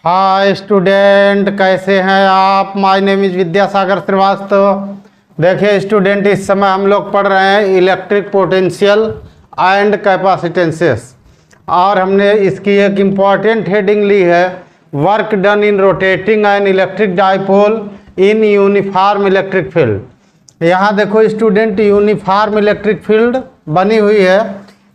Hi student, कैसे हैं आप। My name is Vidyasagar Srivastava. देखिए स्टूडेंट, इस समय हम लोग पढ़ रहे हैं इलेक्ट्रिक पोटेंशियल एंड कैपेसिटेंसेस, और हमने इसकी एक इम्पॉर्टेंट हेडिंग ली है, work done in rotating an electric dipole in uniform electric field. यहाँ देखो स्टूडेंट, यूनिफॉर्म इलेक्ट्रिक फील्ड बनी हुई है।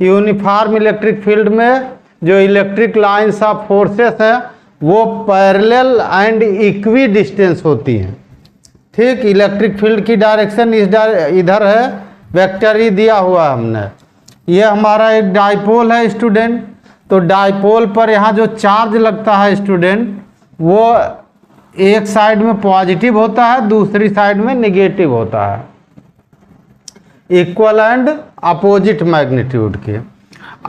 यूनिफॉर्म इलेक्ट्रिक फील्ड में जो इलेक्ट्रिक लाइन्स ऑफ फोर्सेस है वो पैरेलल एंड इक्वी डिस्टेंस होती हैं। ठीक, इलेक्ट्रिक फील्ड की डायरेक्शन इधर है, वेक्टर ही दिया हुआ है हमने। ये हमारा एक डाइपोल है स्टूडेंट। तो डाइपोल पर यहाँ जो चार्ज लगता है स्टूडेंट, वो एक साइड में पॉजिटिव होता है, दूसरी साइड में नेगेटिव होता है, इक्वल एंड अपोजिट मैग्नीट्यूड के।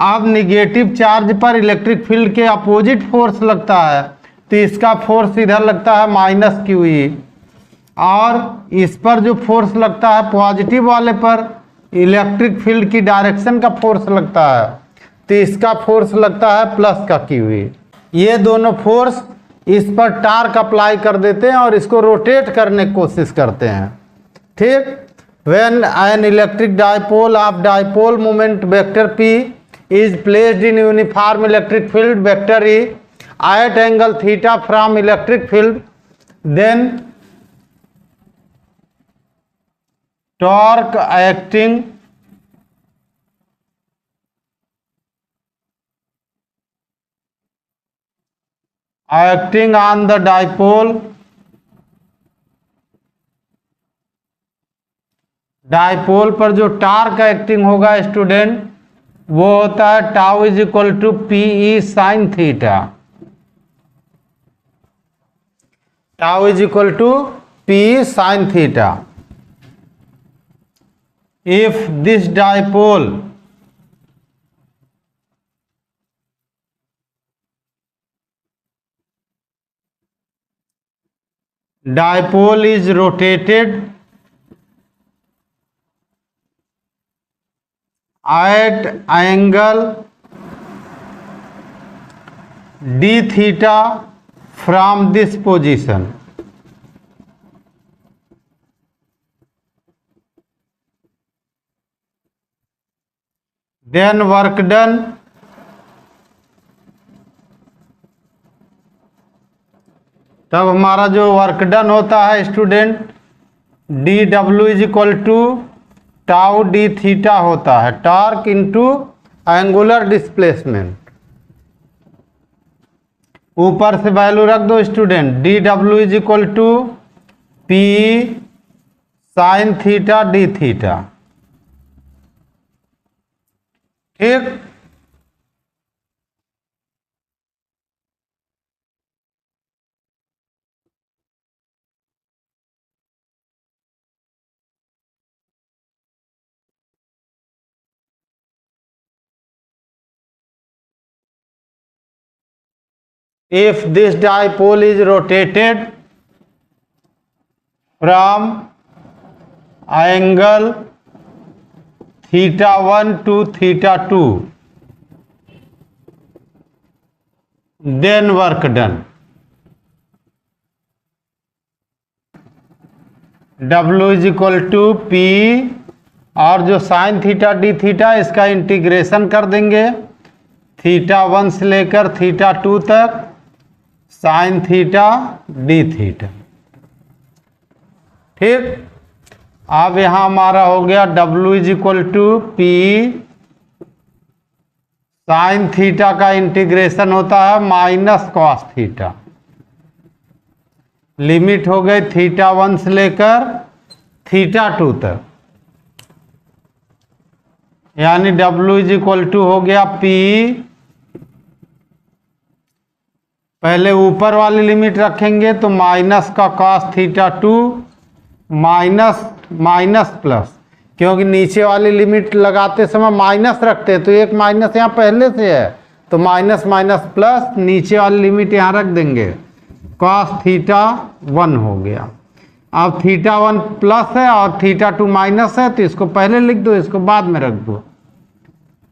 अब निगेटिव चार्ज पर इलेक्ट्रिक फील्ड के अपोजिट फोर्स लगता है, तो इसका फोर्स इधर लगता है माइनस QE, और इस पर जो फोर्स लगता है पॉजिटिव वाले पर, इलेक्ट्रिक फील्ड की डायरेक्शन का फोर्स लगता है, तो इसका फोर्स लगता है प्लस का QE। ये दोनों फोर्स इस पर टार्क अप्लाई कर देते हैं और इसको रोटेट करने की कोशिश करते हैं। ठीक, when an electric dipole of dipole moment vector P is placed in uniform electric field vector E at angle theta from electric field, then torque acting on the dipole पर जो टार्क एक्टिंग होगा student, वो होता है tau is equal to PE sine theta. Tau is equal to PE sine theta. If this dipole is rotated at angle d theta from this position, then work done तब हमारा जो work done होता है student, dW is equal to tau d theta होता है, torque into angular displacement. ऊपर से value रख दो student, dW is equal to PE sine theta d theta. ठीक, if this dipole is rotated from angle theta 1 to theta 2, then work done। W is equal to PE, और जो sine theta d theta, इसका integration कर देंगे theta 1 से लेकर theta 2 तक, sign theta d theta. ठीक, अब यहां हमारा हो गया W is equal to PE sine theta का इंटीग्रेशन होता है माइनस कॉस थीटा। लिमिट हो गई थीटा 1 से लेकर थीटा 2 तक, यानी W इज इक्वल टू हो गया PE। पहले ऊपर वाली लिमिट रखेंगे तो माइनस का cos theta 2 minus minus plus, क्योंकि नीचे वाली लिमिट लगाते समय माइनस रखते हैं, तो एक माइनस यहाँ पहले से है, तो माइनस माइनस प्लस, नीचे वाली लिमिट यहाँ रख देंगे, कॉस थीटा 1 हो गया। अब थीटा 1 प्लस है और थीटा 2 माइनस है, तो इसको पहले लिख दो, इसको बाद में रख दो,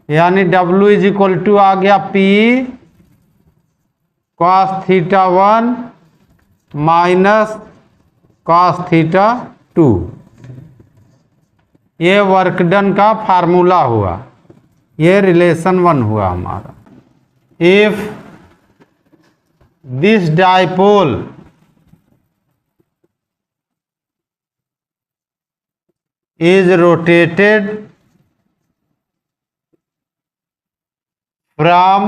यानी W इज इक्वल टू आ गया PE cos theta 1 minus cos theta 2। ये वर्क डन का फार्मूला हुआ, ये रिलेशन 1 हुआ हमारा। If this dipole is rotated from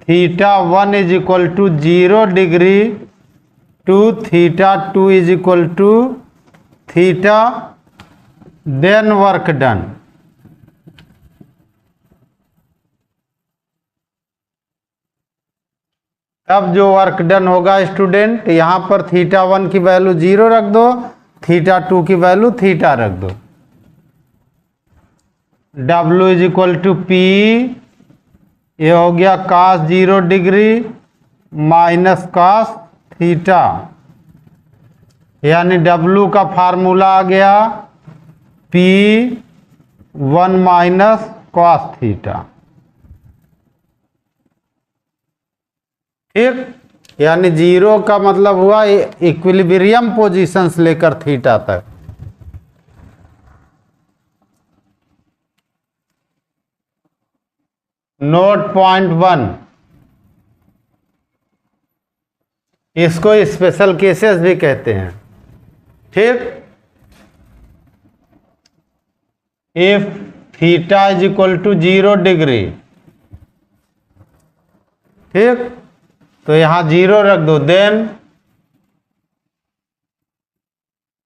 theta 1 is equal to 0 degree to theta 2 is equal to theta, then work done। तब जो work done होगा student, यहां पर थीटा 1 की वैल्यू 0 रख दो, थीटा 2 की वैल्यू थीटा रख दो। W is equal to P, ये हो गया cos 0 degree minus cos theta, यानी W का फार्मूला आ गया P1 माइनस cos थीटा। ठीक, यानी 0 का मतलब हुआ इक्विलिब्रियम पोजीशंस लेकर थीटा तक। नोट पॉइंट 1, इसको स्पेशल केसेस भी कहते हैं। ठीक, if theta is equal to 0 degree, ठीक, तो यहां 0 रख दो, then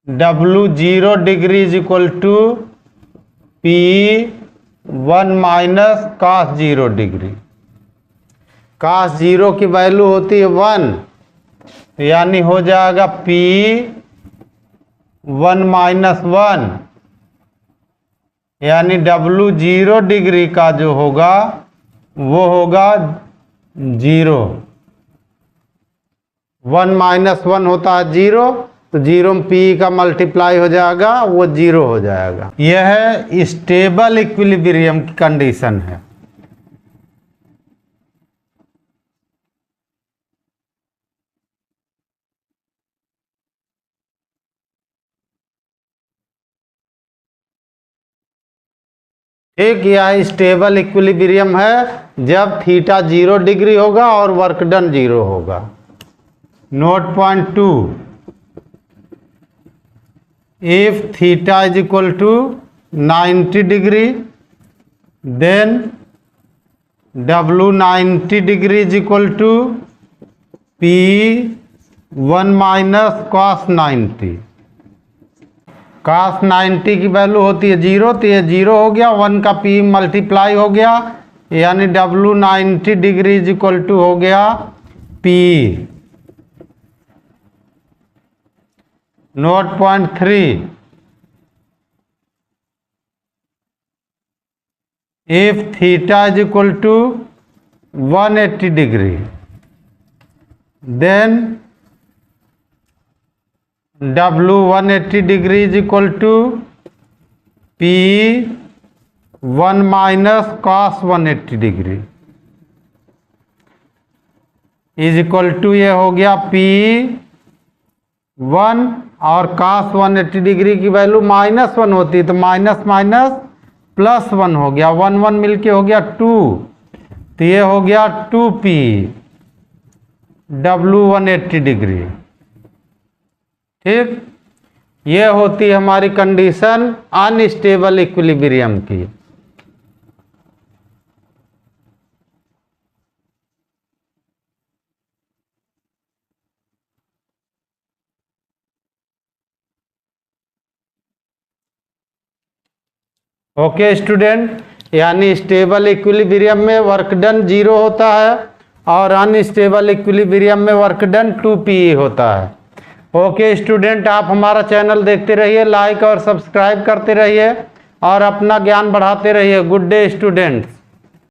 W 0 degree is equal to P1 minus cos 0 degree. cos 0 की वैल्यू होती है 1, यानी हो जाएगा P1 माइनस 1, यानी W 0 डिग्री का जो होगा वो होगा 0। 1 माइनस 1 होता है 0, तो 0 में P का मल्टीप्लाई हो जाएगा, वो 0 हो जाएगा। यह है स्टेबल इक्विलिब्रियम की कंडीशन है। ठीक, यह स्टेबल इक्विलिब्रियम है जब थीटा 0 डिग्री होगा और वर्क डन 0 होगा। Note point 2, if theta is equal to 90 degree, then W 90 degree is equal to P1 minus cos 90। cos 90 की वैल्यू होती है 0, तो ये 0 हो गया, 1 का P मल्टीप्लाई हो गया, यानी W 90 degree is equal to हो गया P। Note point 3, if theta is equal to 180 degree, then W 180 degree is equal to P1 minus cos 180 degree is equal to, ये हो गया P1 और cos 180 डिग्री की वैल्यू -1 होती है, तो माइनस माइनस प्लस 1 हो गया, 1 1 मिलके हो गया 2, तो ये हो गया 2P W 180 डिग्री। ठीक, ये होती है हमारी कंडीशन अनस्टेबल इक्विलिब्रियम की। ओके स्टूडेंट, यानी स्टेबल इक्विलिब्रियम में वर्क डन 0 होता है और अनस्टेबल इक्विलिब्रियम में वर्क डन 2P होता है। ओके स्टूडेंट, आप हमारा चैनल देखते रहिए, लाइक और सब्सक्राइब करते रहिए और अपना ज्ञान बढ़ाते रहिए। Good day students.